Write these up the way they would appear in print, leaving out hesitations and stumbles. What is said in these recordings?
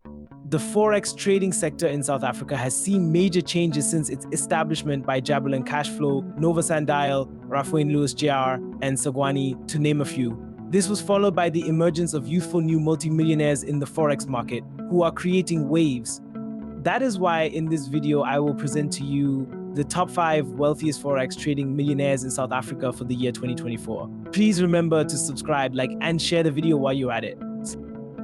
The Forex trading sector in South Africa has seen major changes since its establishment by Jabulani Cashflow, Nova Sandial, Rafael Lewis Jr., and Sagwani, to name a few. This was followed by the emergence of youthful new multimillionaires in the Forex market, who are creating waves. That is why in this video, I will present to you the top 5 wealthiest Forex trading millionaires in South Africa for the year 2024. Please remember to subscribe, like, and share the video while you're at it.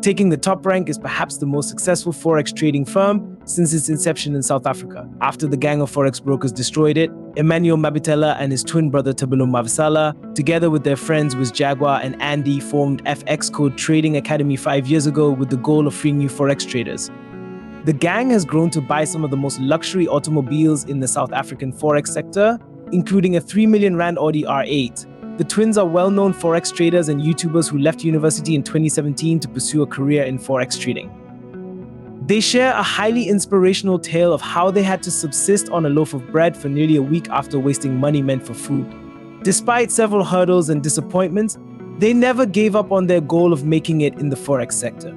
Taking the top rank is perhaps the most successful Forex trading firm since its inception in South Africa. After the gang of Forex brokers destroyed it, Emmanuel Mabitela and his twin brother Tabelo Mavisala, together with their friends Wiz Jaguar and Andy, formed FX Code Trading Academy 5 years ago with the goal of freeing new Forex traders. The gang has grown to buy some of the most luxury automobiles in the South African Forex sector, including a 3 million Rand Audi R8. The twins are well-known Forex traders and YouTubers who left university in 2017 to pursue a career in Forex trading. They share a highly inspirational tale of how they had to subsist on a loaf of bread for nearly a week after wasting money meant for food. Despite several hurdles and disappointments, they never gave up on their goal of making it in the Forex sector.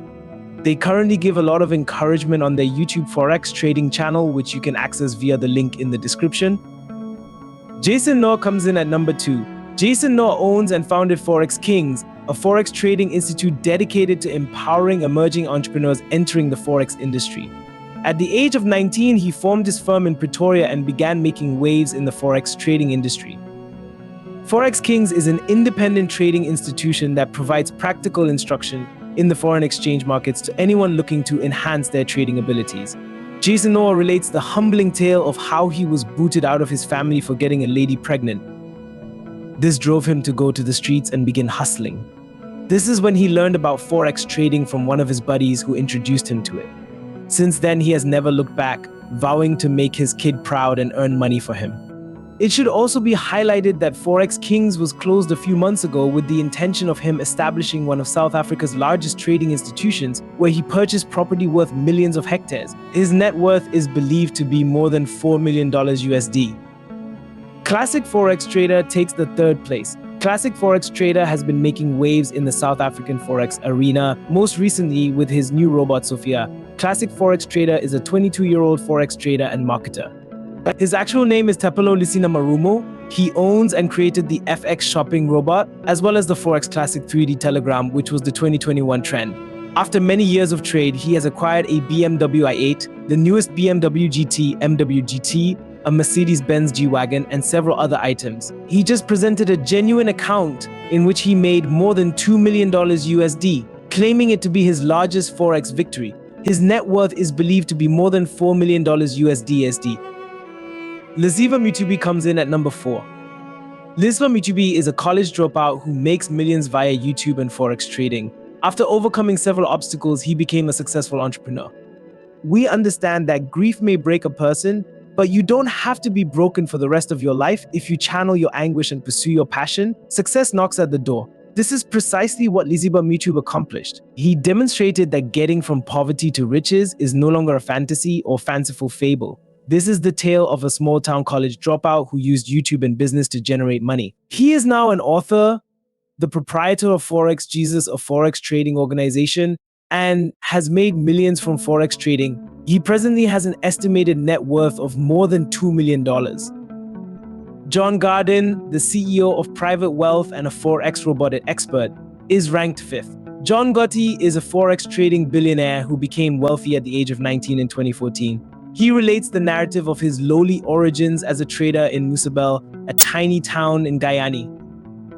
They currently give a lot of encouragement on their YouTube Forex trading channel, which you can access via the link in the description. Jason Noor comes in at number 2. Jason Noor owns and founded Forex Kings, a Forex trading institute dedicated to empowering emerging entrepreneurs entering the Forex industry. At the age of 19, he formed his firm in Pretoria and began making waves in the Forex trading industry. Forex Kings is an independent trading institution that provides practical instruction in the foreign exchange markets to anyone looking to enhance their trading abilities. Jason Noor relates the humbling tale of how he was booted out of his family for getting a lady pregnant. This drove him to go to the streets and begin hustling. This is when he learned about Forex trading from one of his buddies who introduced him to it. Since then, he has never looked back, vowing to make his kid proud and earn money for him. It should also be highlighted that Forex Kings was closed a few months ago with the intention of him establishing one of South Africa's largest trading institutions, where he purchased property worth millions of hectares. His net worth is believed to be more than $4 million USD. Classic Forex Trader takes the 3rd place. Classic Forex Trader has been making waves in the South African Forex arena, most recently with his new robot Sophia. Classic Forex Trader is a 22-year-old Forex trader and marketer. His actual name is Tapelo Lisina Marumo. He owns and created the FX shopping robot, as well as the Forex Classic 3D Telegram, which was the 2021 trend. After many years of trade, he has acquired a BMW i8, the newest BMW GT, MW GT, a Mercedes-Benz G-Wagon, and several other items. He just presented a genuine account in which he made more than $2 million USD, claiming it to be his largest Forex victory. His net worth is believed to be more than $4 million USD. Liziva Mutubi comes in at number 4. Liziva Mutubi is a college dropout who makes millions via YouTube and Forex trading. After overcoming several obstacles, he became a successful entrepreneur. We understand that grief may break a person, but you don't have to be broken for the rest of your life if you channel your anguish and pursue your passion. Success knocks at the door. This is precisely what Liziba Mutubi accomplished. He demonstrated that getting from poverty to riches is no longer a fantasy or fanciful fable. This is the tale of a small-town college dropout who used YouTube and business to generate money. He is now an author, the proprietor of Forex Jesus, a Forex trading organization, and has made millions from Forex trading. He presently has an estimated net worth of more than $2 million. John Garden, the CEO of Private Wealth and a Forex robotic expert, is ranked 5th. John Gotti is a Forex trading billionaire who became wealthy at the age of 19 in 2014. He relates the narrative of his lowly origins as a trader in Musabel, a tiny town in Guyana.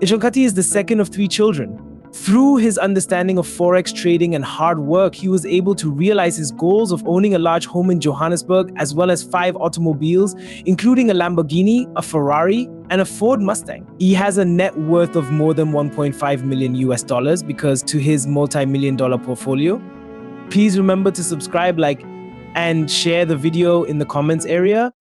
John Gotti is the second of 3 children. Through his understanding of Forex trading and hard work, he was able to realize his goals of owning a large home in Johannesburg, as well as 5 automobiles, including a Lamborghini, a Ferrari, and a Ford Mustang. He has a net worth of more than 1.5 million US dollars because to his multi-million dollar portfolio. Please remember to subscribe, like, and share the video in the comments area.